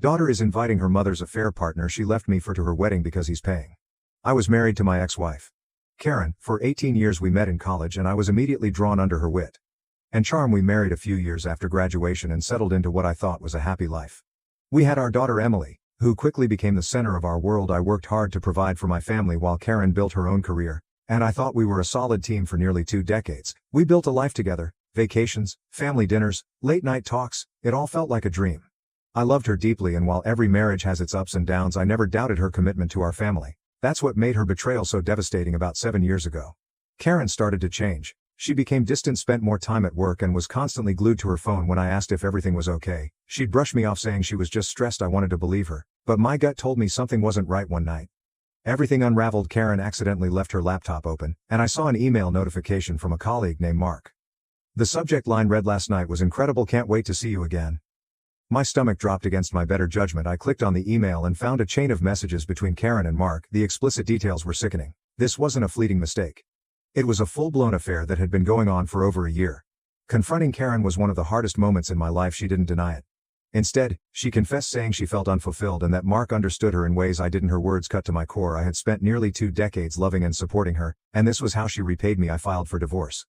Daughter is inviting her mother's affair partner she left me for to her wedding because he's paying. I was married to my ex-wife, Karen, for 18 years. We met in college and I was immediately drawn under her wit and charm. We married a few years after graduation and settled into what I thought was a happy life. We had our daughter Emily, who quickly became the center of our world. I worked hard to provide for my family while Karen built her own career, and I thought we were a solid team for nearly 2 decades. We built a life together, vacations, family dinners, late-night talks, it all felt like a dream. I loved her deeply, and while every marriage has its ups and downs, I never doubted her commitment to our family. That's what made her betrayal so devastating about 7 years ago. Karen started to change. She became distant, spent more time at work, and was constantly glued to her phone. When I asked if everything was okay, she'd brush me off saying she was just stressed. I wanted to believe her, but my gut told me something wasn't right. One night, everything unraveled. Karen accidentally left her laptop open, and I saw an email notification from a colleague named Mark. The subject line read, "Last night was incredible, can't wait to see you again." My stomach dropped against my better judgment. I clicked on the email and found a chain of messages between Karen and Mark. The explicit details were sickening. This wasn't a fleeting mistake. It was a full-blown affair that had been going on for over a year. Confronting Karen was one of the hardest moments in my life. She didn't deny it. Instead, she confessed, saying she felt unfulfilled and that Mark understood her in ways I didn't. Her words cut to my core. I had spent nearly 2 decades loving and supporting her, and this was how she repaid me. I filed for divorce.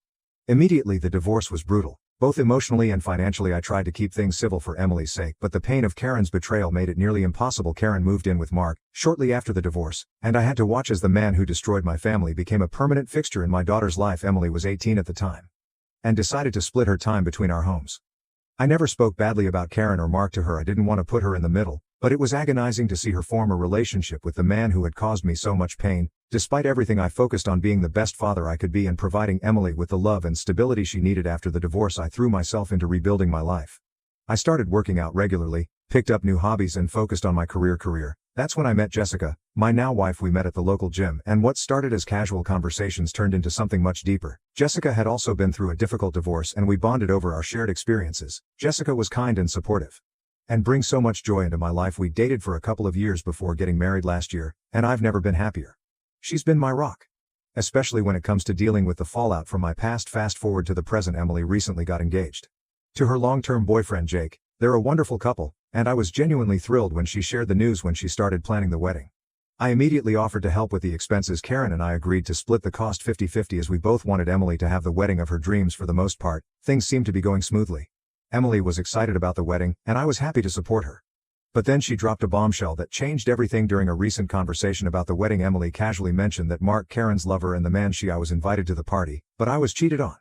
Immediately, the divorce was brutal, both emotionally and financially. I tried to keep things civil for Emily's sake, but the pain of Karen's betrayal made it nearly impossible. Karen moved in with Mark shortly after the divorce, and I had to watch as the man who destroyed my family became a permanent fixture in my daughter's life. Emily was 18 at the time and decided to split her time between our homes. I never spoke badly about Karen or Mark to her. I didn't want to put her in the middle, but it was agonizing to see her form a relationship with the man who had caused me so much pain. Despite everything, I focused on being the best father I could be and providing Emily with the love and stability she needed. After the divorce, I threw myself into rebuilding my life. I started working out regularly, picked up new hobbies, and focused on my career. That's when I met Jessica, my now wife. We met at the local gym, and what started as casual conversations turned into something much deeper. Jessica had also been through a difficult divorce, and we bonded over our shared experiences. Jessica was kind and supportive, and brings so much joy into my life. We dated for a couple of years before getting married last year, and I've never been happier. She's been my rock, especially when it comes to dealing with the fallout from my past. Fast forward to the present. Emily recently got engaged to her long-term boyfriend Jake. They're a wonderful couple, and I was genuinely thrilled when she shared the news. When she started planning the wedding, I immediately offered to help with the expenses. Karen and I agreed to split the cost 50-50 as we both wanted Emily to have the wedding of her dreams. For the most part, things seemed to be going smoothly. Emily was excited about the wedding, and I was happy to support her. But then she dropped a bombshell that changed everything. During a recent conversation about the wedding, Emily casually mentioned that Mark, Karen's lover, and the man I was invited to the party, but I was cheated on.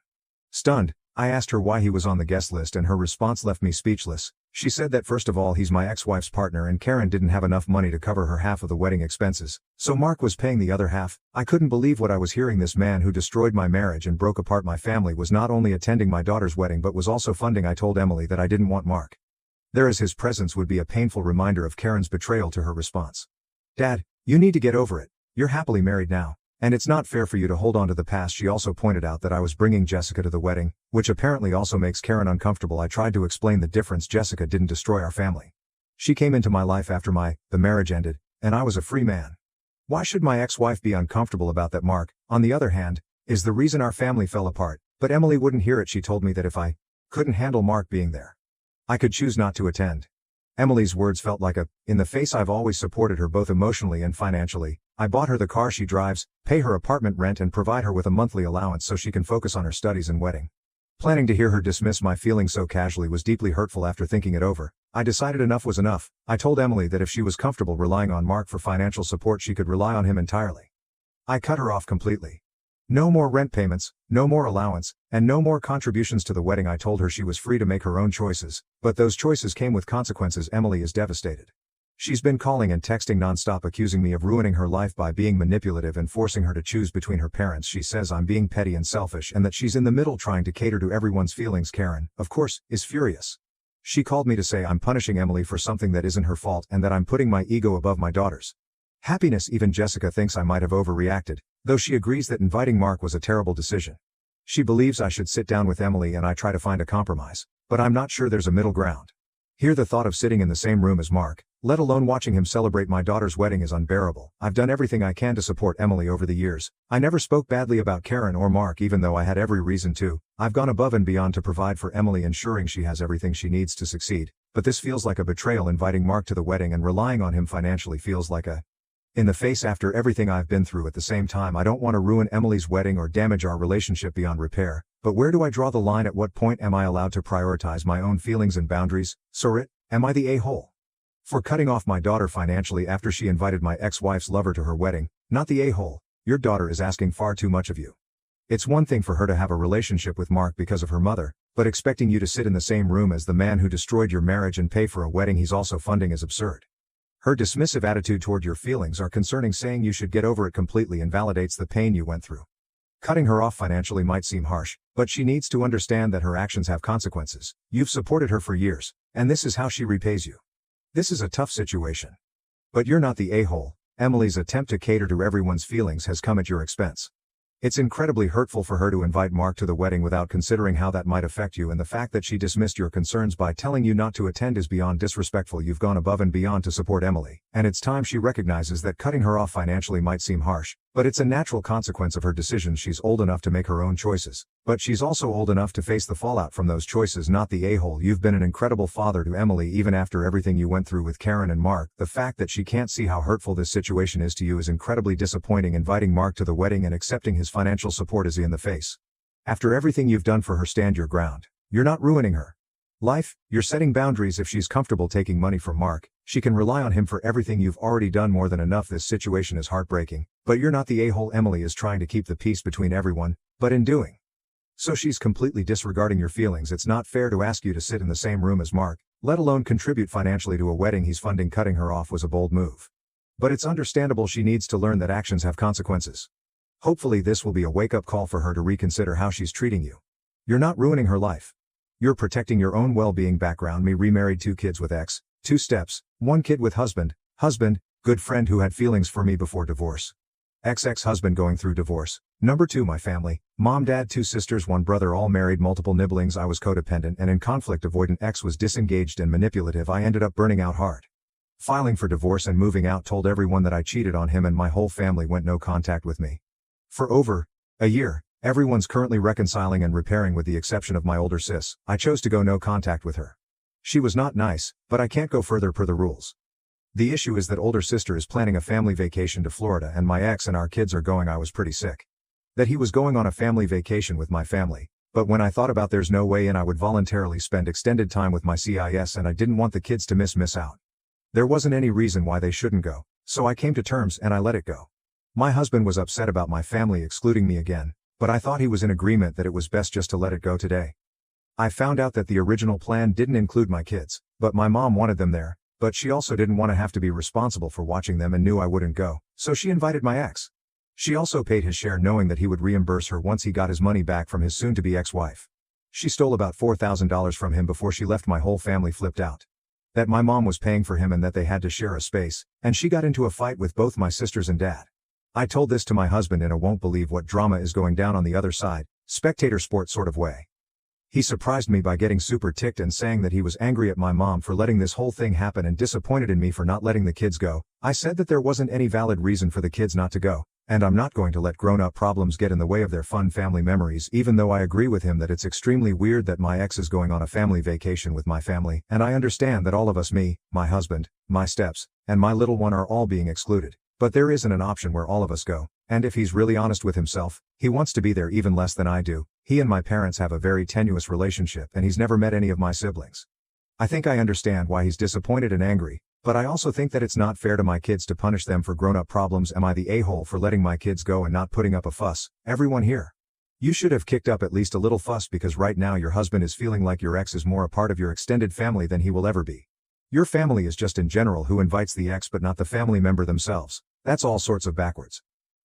Stunned, I asked her why he was on the guest list, and her response left me speechless. She said that first of all, he's my ex-wife's partner, and Karen didn't have enough money to cover her half of the wedding expenses, so Mark was paying the other half. I couldn't believe what I was hearing. This man who destroyed my marriage and broke apart my family was not only attending my daughter's wedding but was also funding. I told Emily that I didn't want Mark there, as his presence would be a painful reminder of Karen's betrayal. To her response, "Dad, you need to get over it. You're happily married now, and it's not fair for you to hold on to the past." She also pointed out that I was bringing Jessica to the wedding, which apparently also makes Karen uncomfortable. I tried to explain the difference. Jessica didn't destroy our family. She came into my life after the marriage ended, and I was a free man. Why should my ex-wife be uncomfortable about that? Mark, on the other hand, is the reason our family fell apart. But Emily wouldn't hear it. She told me that if I couldn't handle Mark being there, I could choose not to attend. Emily's words felt like a in the face. I've always supported her both emotionally and financially. I bought her the car she drives, pay her apartment rent, and provide her with a monthly allowance so she can focus on her studies and wedding. Planning to hear her dismiss my feelings so casually was deeply hurtful. After thinking it over, I decided enough was enough. I told Emily that if she was comfortable relying on Mark for financial support, she could rely on him entirely. I cut her off completely. No more rent payments, no more allowance, and no more contributions to the wedding. I told her she was free to make her own choices, but those choices came with consequences. Emily is devastated. She's been calling and texting nonstop, accusing me of ruining her life by being manipulative and forcing her to choose between her parents. She says I'm being petty and selfish and that she's in the middle trying to cater to everyone's feelings. Karen, of course, is furious. She called me to say I'm punishing Emily for something that isn't her fault and that I'm putting my ego above my daughter's happiness. Even Jessica thinks I might have overreacted, though she agrees that inviting Mark was a terrible decision. She believes I should sit down with Emily and I try to find a compromise, but I'm not sure there's a middle ground. Here, the thought of sitting in the same room as Mark, let alone watching him celebrate my daughter's wedding, is unbearable. I've done everything I can to support Emily over the years. I never spoke badly about Karen or Mark, even though I had every reason to. I've gone above and beyond to provide for Emily, ensuring she has everything she needs to succeed. But this feels like a betrayal. Inviting Mark to the wedding and relying on him financially feels like a in the face after everything I've been through. At the same time, I don't want to ruin Emily's wedding or damage our relationship beyond repair, but where do I draw the line? At what point am I allowed to prioritize my own feelings and boundaries? Sorit, am I the a-hole for cutting off my daughter financially after she invited my ex-wife's lover to her wedding? Not the a-hole. Your daughter is asking far too much of you. It's one thing for her to have a relationship with Mark because of her mother, but expecting you to sit in the same room as the man who destroyed your marriage and pay for a wedding he's also funding is absurd. Her dismissive attitude toward your feelings are concerning. Saying you should get over it completely invalidates the pain you went through. Cutting her off financially might seem harsh, but she needs to understand that her actions have consequences. You've supported her for years, and this is how she repays you. This is a tough situation. But you're not the a-hole. Emily's attempt to cater to everyone's feelings has come at your expense. It's incredibly hurtful for her to invite Mark to the wedding without considering how that might affect you, and the fact that she dismissed your concerns by telling you not to attend is beyond disrespectful. You've gone above and beyond to support Emily, and it's time she recognizes that cutting her off financially might seem harsh, but it's a natural consequence of her decisions. She's old enough to make her own choices, but she's also old enough to face the fallout from those choices. Not the a-hole. You've been an incredible father to Emily even after everything you went through with Karen and Mark. The fact that she can't see how hurtful this situation is to you is incredibly disappointing. Inviting Mark to the wedding and accepting his financial support is in the face. After everything you've done for her, stand your ground. You're not ruining her life, you're setting boundaries. If she's comfortable taking money from Mark, she can rely on him for everything. You've already done more than enough. This situation is heartbreaking, but you're not the a-hole. Emily is trying to keep the peace between everyone, but in doing so she's completely disregarding your feelings. It's not fair to ask you to sit in the same room as Mark, let alone contribute financially to a wedding he's funding. Cutting her off was a bold move, but it's understandable. She needs to learn that actions have consequences. Hopefully this will be a wake-up call for her to reconsider how she's treating you. You're not ruining her life. You're protecting your own well-being. Background: me, remarried, 2 kids with ex, 2 steps, 1 kid with husband, good friend who had feelings for me before divorce. Ex-husband going through divorce. Number 2, my family: mom, dad, 2 sisters, 1 brother, all married, multiple nibblings. I was codependent and in conflict avoidant. Ex was disengaged and manipulative. I ended up burning out hard. Filing for divorce and moving out. Told everyone that I cheated on him and my whole family went no contact with me for over a year. Everyone's currently reconciling and repairing with the exception of my older sis. I chose to go no contact with her. She was not nice, but I can't go further per the rules. The issue is that older sister is planning a family vacation to Florida and my ex and our kids are going. I was pretty sick that he was going on a family vacation with my family, but when I thought about there's no way and I would voluntarily spend extended time with my cis and I didn't want the kids to miss out. There wasn't any reason why they shouldn't go, so I came to terms and I let it go. My husband was upset about my family excluding me again, but I thought he was in agreement that it was best just to let it go. Today I found out that the original plan didn't include my kids, but my mom wanted them there, but she also didn't want to have to be responsible for watching them and knew I wouldn't go, so she invited my ex. She also paid his share knowing that he would reimburse her once he got his money back from his soon-to-be ex-wife. She stole about $4,000 from him before she left. My whole family flipped out that my mom was paying for him and that they had to share a space, and she got into a fight with both my sisters and dad. I told this to my husband in a won't believe what drama is going down on the other side, spectator sport sort of way. He surprised me by getting super ticked and saying that he was angry at my mom for letting this whole thing happen and disappointed in me for not letting the kids go. I said that there wasn't any valid reason for the kids not to go, and I'm not going to let grown-up problems get in the way of their fun family memories. Even though I agree with him that it's extremely weird that my ex is going on a family vacation with my family, and I understand that all of us, me, my husband, my steps, and my little one, are all being excluded. But there isn't an option where all of us go, and if he's really honest with himself, he wants to be there even less than I do. He and my parents have a very tenuous relationship and he's never met any of my siblings. I think I understand why he's disappointed and angry, but I also think that it's not fair to my kids to punish them for grown-up problems. Am I the a-hole for letting my kids go and not putting up a fuss? Everyone here, you should have kicked up at least a little fuss, because right now your husband is feeling like your ex is more a part of your extended family than he will ever be. Your family is just in general who invites the ex but not the family member themselves. That's all sorts of backwards.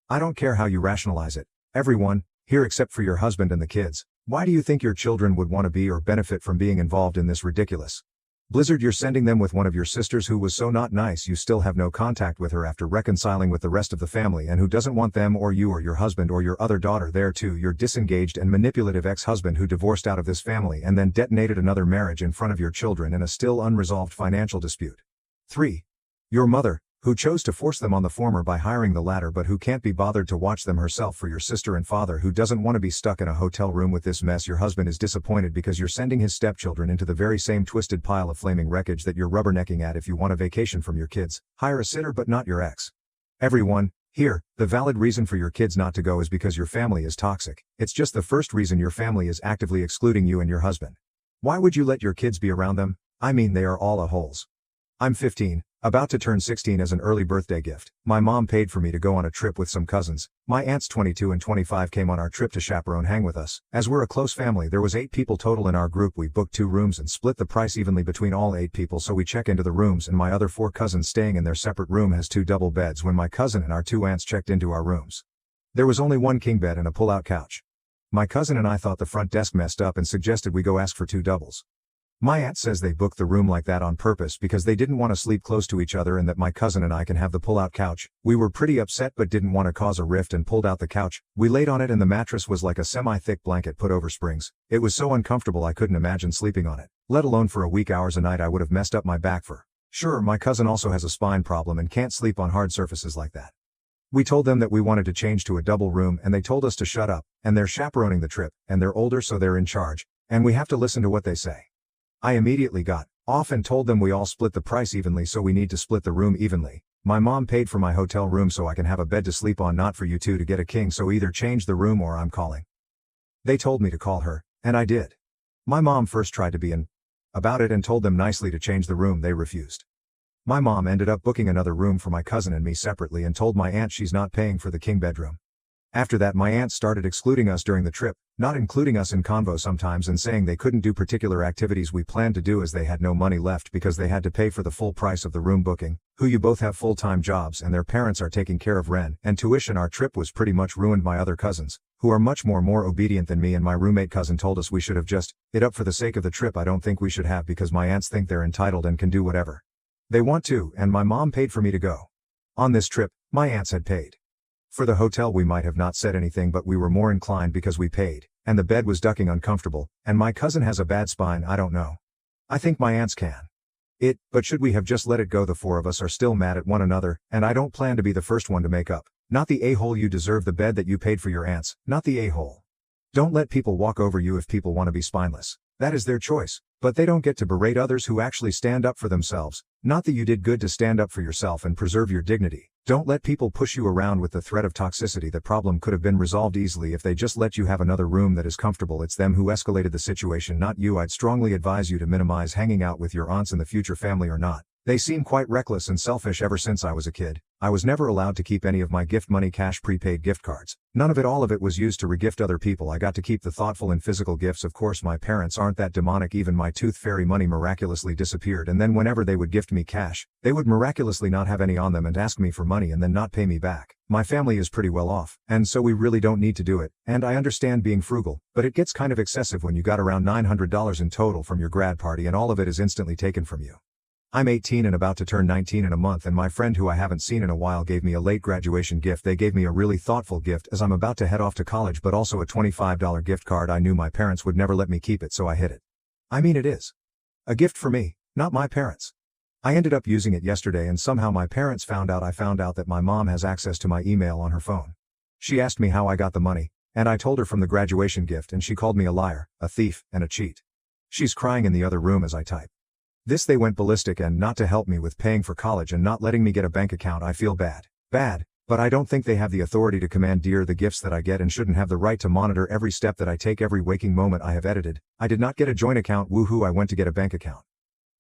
I don't care how you rationalize it. Everyone here except for your husband and the kids, why do you think your children would want to be or benefit from being involved in this ridiculous blizzard? You're sending them with one of your sisters who was so not nice you still have no contact with her after reconciling with the rest of the family, and who doesn't want them or you or your husband or your other daughter there too. Your disengaged and manipulative ex-husband who divorced out of this family and then detonated another marriage in front of your children in a still unresolved financial dispute. 3. Your mother, who chose to force them on the former by hiring the latter but who can't be bothered to watch them herself, for your sister and father who doesn't want to be stuck in a hotel room with this mess. Your husband is disappointed because you're sending his stepchildren into the very same twisted pile of flaming wreckage that you're rubbernecking at. If you want a vacation from your kids, hire a sitter but not your ex. Everyone, here, the valid reason for your kids not to go is because your family is toxic. It's just the first reason your family is actively excluding you and your husband. Why would you let your kids be around them? I mean, they are all a-holes. I'm 15, about to turn 16. As an early birthday gift, my mom paid for me to go on a trip with some cousins. My aunts 22 and 25 came on our trip to chaperone hang with us. As we're a close family, there was 8 people total in our group. We booked 2 rooms and split the price evenly between all 8 people, so we check into the rooms and my other 4 cousins staying in their separate room has 2 double beds when my cousin and our 2 aunts checked into our rooms. There was only 1 king bed and a pull-out couch. My cousin and I thought the front desk messed up and suggested we go ask for 2 doubles. My aunt says they booked the room like that on purpose because they didn't want to sleep close to each other and that my cousin and I can have the pull-out couch. We were pretty upset but didn't want to cause a rift and pulled out the couch. We laid on it and the mattress was like a semi-thick blanket put over springs. It was so uncomfortable I couldn't imagine sleeping on it, let alone for a week. Hours a night I would have messed up my back for. Sure, my cousin also has a spine problem and can't sleep on hard surfaces like that. We told them that we wanted to change to a double room and they told us to shut up, and they're chaperoning the trip, and they're older so they're in charge, and we have to listen to what they say. I immediately got off and told them we all split the price evenly, so we need to split the room evenly. My mom paid for my hotel room so I can have a bed to sleep on, not for you two to get a king, so either change the room or I'm calling. They told me to call her, and I did. My mom first tried to be about it and told them nicely to change the room. They refused. My mom ended up booking another room for my cousin and me separately and told my aunt she's not paying for the king bedroom. After that, my aunt started excluding us during the trip, not including us in convo sometimes and saying they couldn't do particular activities we planned to do as they had no money left because they had to pay for the full price of the room booking, who you both have full-time jobs and their parents are taking care of rent and tuition. Our trip was pretty much ruined. My other cousins, who are much more obedient than me, and my roommate cousin told us we should have just it up for the sake of the trip. I don't think we should have, because my aunts think they're entitled and can do whatever they want to, and my mom paid for me to go. On this trip, my aunts had paid for the hotel. We might have not said anything, but we were more inclined because we paid, and the bed was ducking uncomfortable, and my cousin has a bad spine. I don't know. I think my aunts can but should we have just let it go? The 4 of us are still mad at one another, and I don't plan to be the first one to make up. Not the a-hole. You deserve the bed that you paid for your aunts, not the a-hole. Don't let people walk over you. If people want to be spineless, that is their choice, but they don't get to berate others who actually stand up for themselves. Not that you did good to stand up for yourself and preserve your dignity. Don't let people push you around with the threat of toxicity. The problem could have been resolved easily if they just let you have another room that is comfortable. It's them who escalated the situation, not you. I'd strongly advise you to minimize hanging out with your aunts in the future, family or not. They seem quite reckless and selfish. Ever since I was a kid, I was never allowed to keep any of my gift money, cash, prepaid gift cards. None of it. All of it was used to regift other people. I got to keep the thoughtful and physical gifts. Of course, my parents aren't that demonic. Even my tooth fairy money miraculously disappeared, and then whenever they would gift me cash, they would miraculously not have any on them and ask me for money and then not pay me back. My family is pretty well off, and so we really don't need to do it, and I understand being frugal, but it gets kind of excessive when you got around $900 in total from your grad party and all of it is instantly taken from you. I'm 18 and about to turn 19 in a month, and my friend who I haven't seen in a while gave me a late graduation gift. They gave me a really thoughtful gift as I'm about to head off to college, but also a $25 gift card. I knew my parents would never let me keep it, so I hid it. I mean, it is a gift for me, not my parents. I ended up using it yesterday and somehow my parents found out. I found out that my mom has access to my email on her phone. She asked me how I got the money, and I told her from the graduation gift, and she called me a liar, a thief, and a cheat. She's crying in the other room as I type this. They went ballistic, and not to help me with paying for college and not letting me get a bank account. I feel bad, but I don't think they have the authority to commandeer the gifts that I get and shouldn't have the right to monitor every step that I take, every waking moment I have edited. I did not get a joint account. Woohoo, I went to get a bank account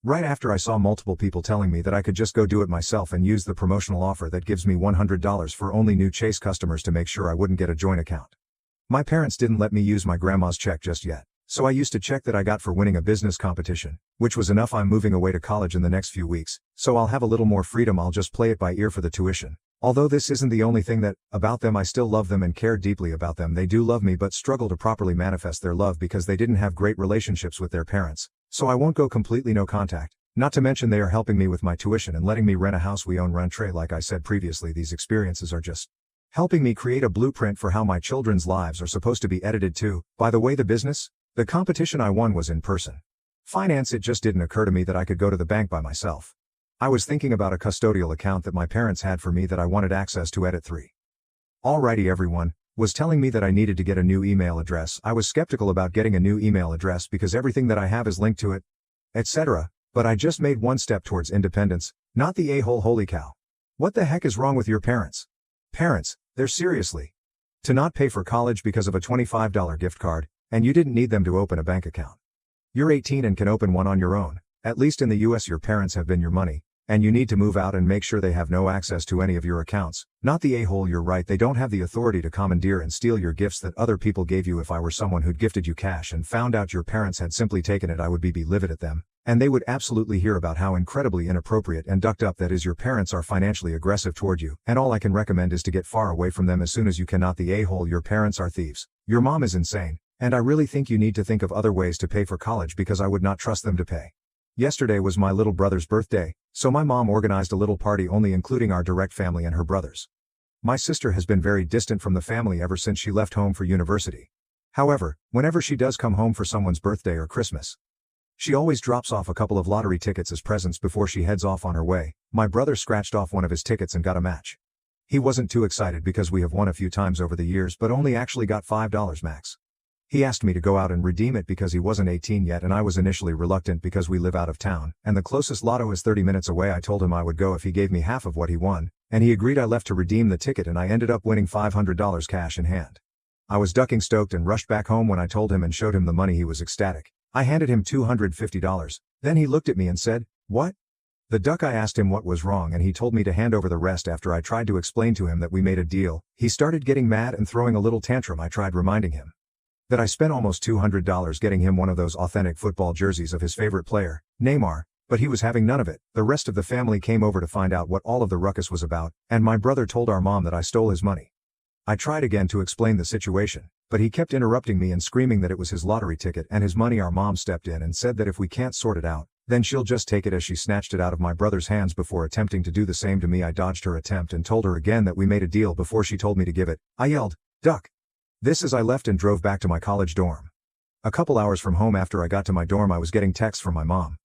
right after I saw multiple people telling me that I could just go do it myself and use the promotional offer that gives me $100 for only new Chase customers to make sure I wouldn't get a joint account. My parents didn't let me use my grandma's check just yet, so I used a check that I got for winning a business competition, which was enough. I'm moving away to college in the next few weeks, so I'll have a little more freedom. I'll just play it by ear for the tuition. Although this isn't the only thing about them, I still love them and care deeply about them. They do love me but struggle to properly manifest their love because they didn't have great relationships with their parents, so I won't go completely no contact. Not to mention they are helping me with my tuition and letting me rent a house we own rent. Like I said previously, these experiences are just helping me create a blueprint for how my children's lives are supposed to be edited too. By the way, the competition I won was in person finance. It just didn't occur to me that I could go to the bank by myself. I was thinking about a custodial account that my parents had for me that I wanted access to edit 3. Alrighty, everyone was telling me that I needed to get a new email address. I was skeptical about getting a new email address because everything that I have is linked to it, etc. But I just made one step towards independence, not the a-hole. Holy cow. What the heck is wrong with your parents? Parents, they're seriously to not pay for college because of a $25 gift card, and you didn't need them to open a bank account. You're 18 and can open one on your own. At least in the US your parents have been your money, and you need to move out and make sure they have no access to any of your accounts. Not the a-hole. You're right, they don't have the authority to commandeer and steal your gifts that other people gave you. If I were someone who'd gifted you cash and found out your parents had simply taken it, I would be livid at them, and they would absolutely hear about how incredibly inappropriate and ducked up that is. Your parents are financially aggressive toward you, and all I can recommend is to get far away from them as soon as you can. Not the a-hole. Your parents are thieves. Your mom is insane, and I really think you need to think of other ways to pay for college because I would not trust them to pay. Yesterday was my little brother's birthday, so my mom organized a little party only including our direct family and her brothers. My sister has been very distant from the family ever since she left home for university. However, whenever she does come home for someone's birthday or Christmas, she always drops off a couple of lottery tickets as presents before she heads off on her way. My brother scratched off one of his tickets and got a match. He wasn't too excited because we have won a few times over the years but only actually got $5 max. He asked me to go out and redeem it because he wasn't 18 yet, and I was initially reluctant because we live out of town, and the closest lotto is 30 minutes away. I told him I would go if he gave me half of what he won, and he agreed. I left to redeem the ticket and I ended up winning $500 cash in hand. I was ducking stoked and rushed back home. When I told him and showed him the money, he was ecstatic. I handed him $250. Then he looked at me and said, "What?" The duck. I asked him what was wrong and he told me to hand over the rest. After I tried to explain to him that we made a deal, he started getting mad and throwing a little tantrum. I tried reminding him that I spent almost $200 getting him one of those authentic football jerseys of his favorite player, Neymar, but he was having none of it. The rest of the family came over to find out what all of the ruckus was about, and my brother told our mom that I stole his money. I tried again to explain the situation, but he kept interrupting me and screaming that it was his lottery ticket and his money. Our mom stepped in and said that if we can't sort it out, then she'll just take it, as she snatched it out of my brother's hands before attempting to do the same to me. I dodged her attempt and told her again that we made a deal before she told me to give it. I yelled, "Duck!" This as I left and drove back to my college dorm. A couple hours from home, after I got to my dorm, I was getting texts from my mom,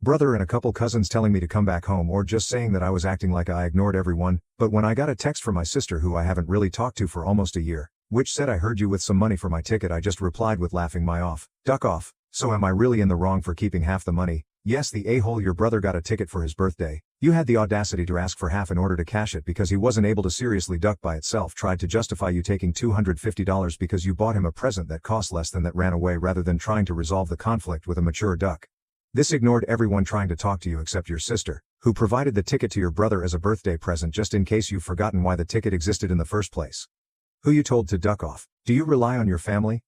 brother and a couple cousins telling me to come back home, or just saying that I was acting like I ignored everyone. But when I got a text from my sister, who I haven't really talked to for almost a year, which said, "I heard you with some money for my ticket," I just replied with laughing my off, "Duck off." So am I really in the wrong for keeping half the money? Yes, the a-hole. Your brother got a ticket for his birthday. You had the audacity to ask for half in order to cash it because he wasn't able to seriously duck by itself. Tried to justify you taking $250 because you bought him a present that cost less than that. Ran away rather than trying to resolve the conflict with a mature duck. This ignored everyone trying to talk to you except your sister, who provided the ticket to your brother as a birthday present, just in case you've forgotten why the ticket existed in the first place. Who you told to duck off? Do you rely on your family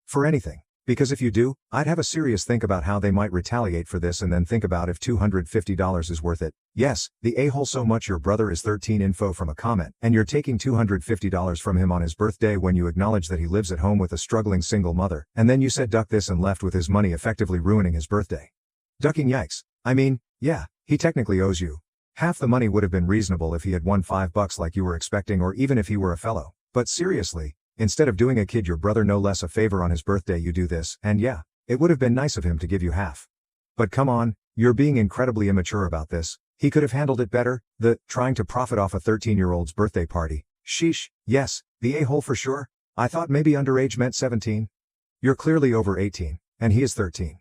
for anything? Because if you do, I'd have a serious think about how they might retaliate for this, and then think about if $250 is worth it. Yes, the a-hole. So much your brother is 13. Info from a comment, and you're taking $250 from him on his birthday when you acknowledge that he lives at home with a struggling single mother, and then you said duck this and left with his money, effectively ruining his birthday. Ducking. Yikes. I mean, yeah, he technically owes you half the money. Would have been reasonable if he had won $5 like you were expecting, or even if he were a fellow. But seriously, instead of doing a kid your brother no less a favor on his birthday, you do this, and yeah, it would have been nice of him to give you half. But come on, you're being incredibly immature about this. He could have handled it better. Trying to profit off a 13-year-old's birthday party. Sheesh. Yes, the a-hole for sure. I thought maybe underage meant 17. You're clearly over 18, and he is 13.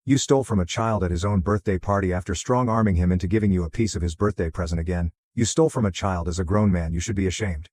You stole from a child at his own birthday party after strong-arming him into giving you a piece of his birthday present. Again, you stole from a child as a grown man. You should be ashamed.